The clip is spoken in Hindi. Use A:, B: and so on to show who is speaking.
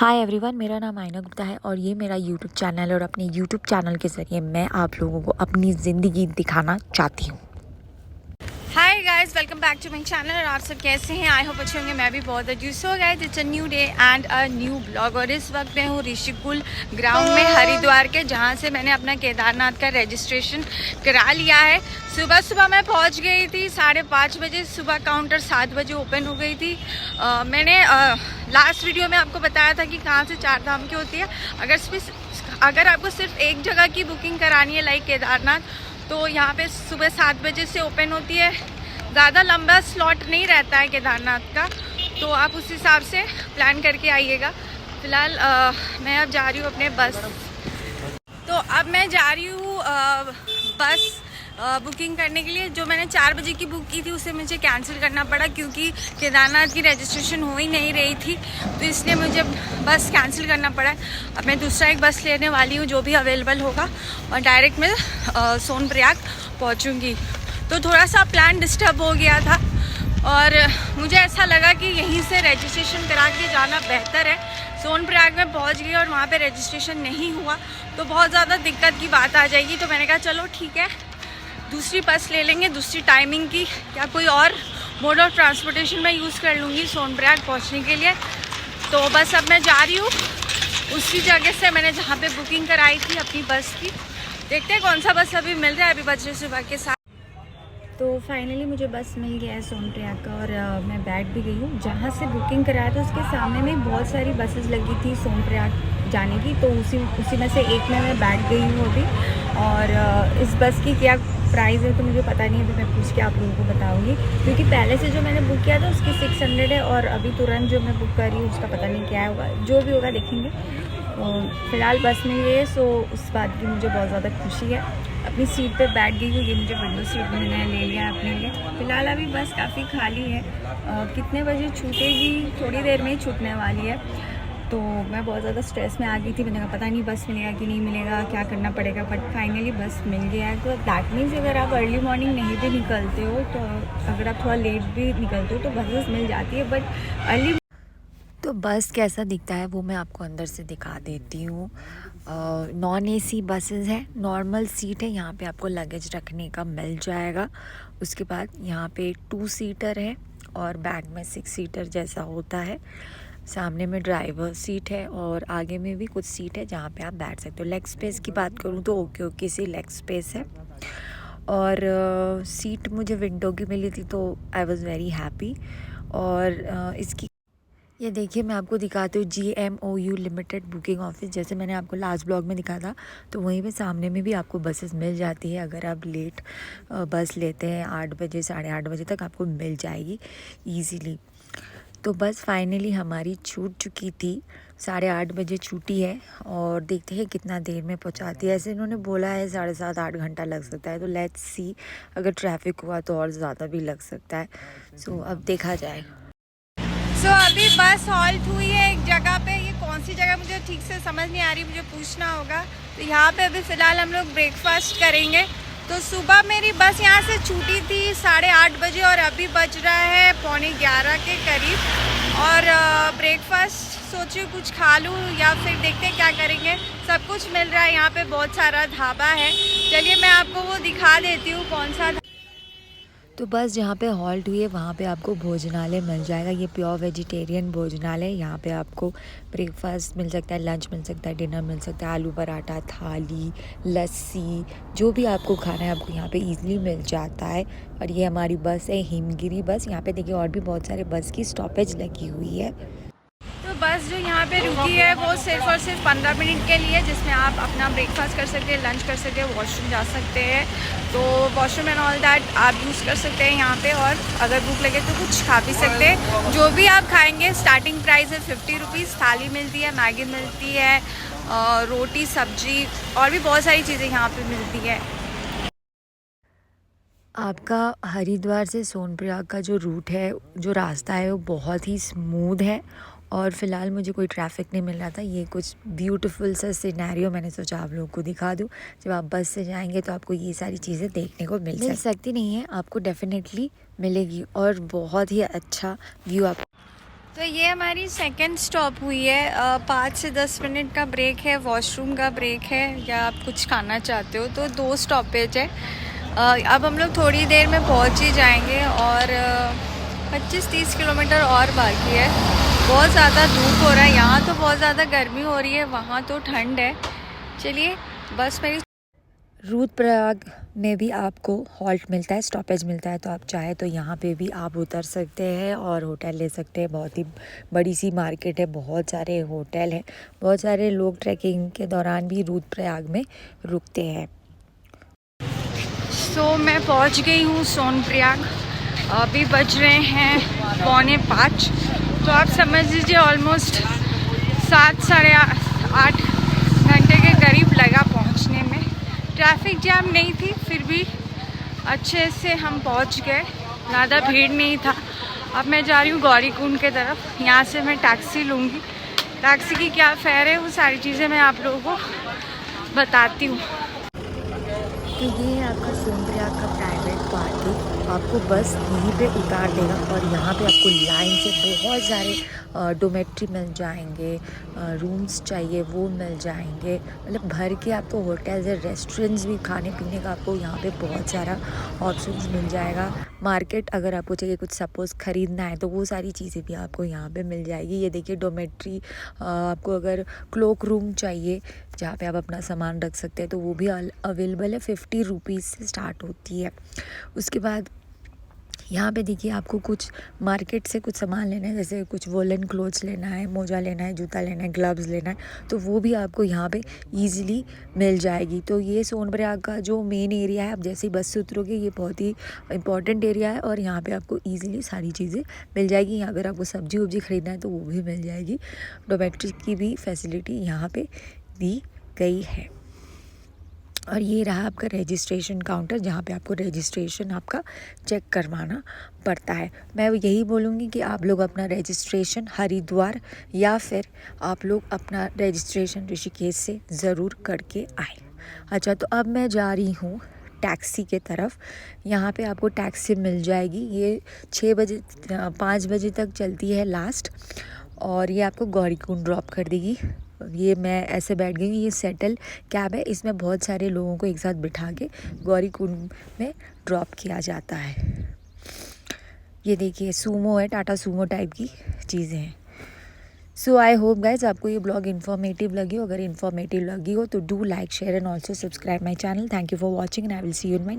A: हाय एवरीवन, मेरा नाम आयना गुप्ता है और ये मेरा यूट्यूब चैनल है और अपने यूट्यूब चैनल के ज़रिए मैं आप लोगों को अपनी ज़िंदगी दिखाना चाहती हूँ।
B: Hi guys, welcome back to my channel. और आप सब कैसे हैं? आई होप अच्छे होंगे। मैं भी बहुत अच्छी हूँ। So guys, it's a new day and a new blog. और इस वक्त मैं हूँ ऋषिकुल ग्राउंड में हरिद्वार के, जहाँ से मैंने अपना केदारनाथ का रजिस्ट्रेशन करा लिया है। सुबह सुबह मैं पहुँच गई थी 5:30 बजे। सुबह काउंटर 7 बजे ओपन हो गई थी। मैंने लास्ट वीडियो में आपको बताया था कि कहाँ से 4 धाम की होती है। अगर आपको सिर्फ एक जगह की बुकिंग करानी है लाइक केदारनाथ, तो यहाँ पे सुबह 7 बजे से ओपन होती है। ज़्यादा लंबा स्लॉट नहीं रहता है केदारनाथ का, तो आप उस हिसाब से प्लान करके आइएगा। फ़िलहाल मैं अब जा रही हूँ अपने बस। तो अब मैं जा रही हूँ बस बुकिंग करने के लिए। जो मैंने 4 बजे की बुक की थी उसे मुझे कैंसिल करना पड़ा, क्योंकि केदारनाथ की रजिस्ट्रेशन हो ही नहीं रही थी, तो इसलिए मुझे बस कैंसिल करना पड़ा। अब मैं दूसरा एक बस लेने वाली हूँ जो भी अवेलेबल होगा, और डायरेक्ट मैं सोनप्रयाग पहुँचूँगी। तो थोड़ा सा प्लान डिस्टर्ब हो गया था और मुझे ऐसा लगा कि यहीं से रजिस्ट्रेशन करा के जाना बेहतर है। सोनप्रयाग में पहुँच गई और वहाँ पे रजिस्ट्रेशन नहीं हुआ तो बहुत ज़्यादा दिक्कत की बात आ जाएगी। तो मैंने कहा चलो ठीक है, दूसरी बस ले लेंगे, दूसरी टाइमिंग की, या कोई और मोड ऑफ ट्रांसपोर्टेशन मैं यूज़ कर लूँगी सोनप्रयाग पहुँचने के लिए। तो बस अब मैं जा रही हूँ उसी जगह से मैंने जहाँ पे बुकिंग कराई थी अपनी बस की। देखते हैं कौन सा बस अभी मिल रहा है। अभी बज रहे सुबह के 7। तो फाइनली मुझे बस मिल गया है सोनप्रयाग का, और मैं बैठ भी गई हूँ। जहाँ से बुकिंग कराया था उसके सामने में बहुत सारी बसेस लगी थी सोनप्रयाग जाने की, तो उसी में से एक में मैं बैठ गई हूँ अभी। और इस बस की क्या प्राइस है तो मुझे पता नहीं है, अभी मैं पूछ के आप लोगों को बताऊँगी, क्योंकि पहले से जो मैंने बुक किया था उसकी 600 है, और अभी तुरंत जो मैं बुक कर रही हूँ उसका पता नहीं क्या होगा। जो भी होगा देखेंगे। तो फ़िलहाल बस में ये, सो उस बात की मुझे बहुत ज़्यादा खुशी है। अपनी सीट पे बैठ गई हूँ। ये मुझे विंडो सीट मैंने ले लिया अपने लिए। फ़िलहाल अभी बस काफ़ी खाली है। कितने बजे छूटेगी? थोड़ी देर में ही छूटने वाली है। तो मैं बहुत ज़्यादा स्ट्रेस में आ गई थी। मैंने कहा पता नहीं बस मिलेगा कि नहीं मिलेगा, क्या करना पड़ेगा, बट फाइनली बस मिल गया है। तो दैट मीन्स अगर आप अर्ली मॉर्निंग नहीं भी निकलते हो, तो अगर आप थोड़ा लेट भी निकलते हो तो बसेस मिल जाती है, बट अर्ली।
A: तो बस कैसा दिखता है वो मैं आपको अंदर से दिखा देती हूँ। नॉन एसी बसेस है, नॉर्मल सीट है। यहाँ पे आपको लगेज रखने का मिल जाएगा। उसके बाद यहाँ पे 2 सीटर है और बैक में 6 सीटर जैसा होता है। सामने में ड्राइवर सीट है और आगे में भी कुछ सीट है जहाँ पे आप बैठ सकते हो। लेग स्पेस की बात करूँ तो ओके सी लेग स्पेस है। और सीट मुझे विंडो की मिली थी तो आई वॉज़ वेरी हैप्पी। और इसकी ये देखिए मैं आपको दिखाती हूँ GMOU लिमिटेड बुकिंग ऑफिस। जैसे मैंने आपको लास्ट ब्लॉग में दिखा था, तो वहीं पे सामने में भी आपको बसेस मिल जाती है। अगर आप लेट बस लेते हैं 8 बजे 8:30 बजे तक आपको मिल जाएगी ईज़िली। तो बस फाइनली हमारी छूट चुकी थी, 8:30 बजे छूटी है, और देखते हैं कितना देर में पहुंचाती है। ऐसे इन्होंने बोला है 7.5-8 घंटा लग सकता है, तो लेट्स सी। अगर ट्रैफिक हुआ तो और ज़्यादा भी लग सकता है। सो अब देखा जाए।
B: सो अभी बस हॉल्ट हुई है एक जगह पे। ये कौन सी जगह मुझे ठीक से समझ नहीं आ रही, मुझे पूछना होगा। तो यहाँ पे अभी फ़िलहाल हम लोग ब्रेकफास्ट करेंगे। तो सुबह मेरी बस यहाँ से छूटी थी 8:30 बजे, और अभी बज रहा है 11:15 के करीब। और ब्रेकफास्ट सोचिए कुछ खा लूँ या फिर देखते क्या करेंगे। सब कुछ मिल रहा है यहाँ पे, बहुत सारा ढाबा है। चलिए मैं आपको वो दिखा देती हूँ कौन सा।
A: तो बस जहाँ पे हॉल्ट हुई है वहाँ पे आपको भोजनालय मिल जाएगा। ये प्योर वेजिटेरियन भोजनालय। यहाँ पे आपको ब्रेकफास्ट मिल सकता है, लंच मिल सकता है, डिनर मिल सकता है, आलू पराठा, थाली, लस्सी, जो भी आपको खाना है आपको यहाँ पे इजीली मिल जाता है। और ये हमारी बस है, हिमगिरी बस। यहाँ पे देखिए और भी बहुत सारे बस की स्टॉपेज लगी हुई है।
B: तो बस जो यहाँ पे रुकी है वो सिर्फ और सिर्फ 15 मिनट के लिए, जिसमें आप अपना ब्रेकफास्ट कर सकते हैं, लंच कर सकते हैं, वॉशरूम जा सकते हैं। तो वॉशरूम एंड ऑल दैट आप यूज़ कर सकते हैं यहाँ पे। और अगर भूख लगे तो कुछ खा भी सकते हैं। जो भी आप खाएंगे स्टार्टिंग प्राइस है 50 रुपीज़। थाली मिलती है, मैगी मिलती है, रोटी, सब्जी, और भी बहुत सारी चीज़ें यहाँ पर मिलती है।
A: आपका हरिद्वार से सोनप्रयाग का जो रूट है, जो रास्ता है, वो बहुत ही स्मूथ है। और फ़िलहाल मुझे कोई ट्रैफिक नहीं मिल रहा था। ये कुछ ब्यूटीफुल सा सिनेरियो मैंने सोचा आप लोगों को दिखा दूँ। जब आप बस से जाएंगे तो आपको ये सारी चीज़ें देखने को मिल सकती नहीं है, आपको डेफिनेटली मिलेगी, और बहुत ही अच्छा व्यू आप।
B: तो ये हमारी सेकंड स्टॉप हुई है। 5 से 10 मिनट का ब्रेक है, वॉशरूम का ब्रेक है, या आप कुछ खाना चाहते हो तो 2 स्टॉपेज है। अब हम लोग थोड़ी देर में पहुंच ही जाएंगे और 25-30 किलोमीटर और बाकी है। बहुत ज़्यादा धूप हो रहा है, यहाँ तो बहुत ज़्यादा गर्मी हो रही है, वहाँ तो ठंड है। चलिए बस मेरी
A: रुद्रप्रयाग में भी आपको हॉल्ट मिलता है, स्टॉपेज मिलता है, तो आप चाहे तो यहाँ पे भी आप उतर सकते हैं और होटल ले सकते हैं। बहुत ही बड़ी सी मार्केट है, बहुत सारे होटल हैं, बहुत सारे लोग ट्रैकिंग के दौरान भी रुद्रप्रयाग में रुकते हैं।
B: तो मैं पहुंच गई हूँ सोनप्रयाग। अभी बज रहे हैं 4:45, तो आप समझ लीजिए ऑलमोस्ट 7 साढ़े 8 घंटे के करीब लगा पहुंचने में। ट्रैफिक जैम नहीं थी, फिर भी अच्छे से हम पहुंच गए, ज़्यादा भीड़ नहीं था। अब मैं जा रही हूँ गौरीकुंड के तरफ। यहाँ से मैं टैक्सी लूँगी, टैक्सी की क्या फेयर है वो सारी चीज़ें मैं आप लोगों को बताती हूँ।
A: तो ये है आपका सोनप्रयाग का प्राइवेट पार्किंग। आपको बस यहीं पे उतार देगा और यहाँ पे आपको लाइन से बहुत सारे डोमेट्री मिल जाएंगे, रूम्स चाहिए वो मिल जाएंगे, मतलब भर के आपको होटल्स है, रेस्टोरेंट्स भी, खाने पीने का आपको यहाँ पे बहुत सारा ऑप्शंस मिल जाएगा। मार्केट अगर आपको चाहिए कुछ सपोज़ ख़रीदना है तो वो सारी चीज़ें भी आपको यहाँ पे मिल जाएगी। ये देखिए डोमेट्री, आपको अगर क्लोक रूम चाहिए जहाँ पे आप अपना सामान रख सकते हैं तो वो भी अवेलेबल है। 50 रुपीज़ से स्टार्ट होती है। उसके बाद यहाँ पे देखिए आपको कुछ मार्केट से कुछ सामान लेना है, जैसे कुछ वोलन क्लोथ्स लेना है, मोजा लेना है, जूता लेना है, ग्लव्स लेना है, तो वो भी आपको यहाँ पे इजीली मिल जाएगी। तो ये सोनप्रयाग का जो मेन एरिया है, आप जैसे ही बस से उतरोगे ये बहुत ही इंपॉर्टेंट एरिया है और यहाँ पे आपको इजीली सारी चीज़ें मिल जाएगी। अगर आपको सब्जी वब्जी ख़रीदना है तो वो भी मिल जाएगी। डोमेट्री की भी फैसिलिटी यहाँ पर दी गई है। और ये रहा आपका रजिस्ट्रेशन काउंटर, जहाँ पे आपको रजिस्ट्रेशन आपका चेक करवाना पड़ता है। मैं यही बोलूँगी कि आप लोग अपना रजिस्ट्रेशन हरिद्वार या फिर आप लोग अपना रजिस्ट्रेशन ऋषिकेश से ज़रूर करके आए। अच्छा, तो अब मैं जा रही हूँ टैक्सी के तरफ। यहाँ पे आपको टैक्सी मिल जाएगी। ये 5 बजे तक चलती है लास्ट, और ये आपको गौरीकुंड ड्रॉप कर देगी। ये मैं ऐसे बैठ गई हूँ, ये सेटल कैब है, इसमें बहुत सारे लोगों को एक साथ बिठा के गौरीकुंड में ड्रॉप किया जाता है। ये देखिए सूमो है, टाटा सूमो टाइप की चीज़ें हैं। सो आई होप गाइज आपको ये ब्लॉग इन्फॉर्मेटिव लगी हो। अगर इन्फॉर्मेटिव लगी हो तो do like, share and also subscribe my channel. Thank you for watching and I will see you in my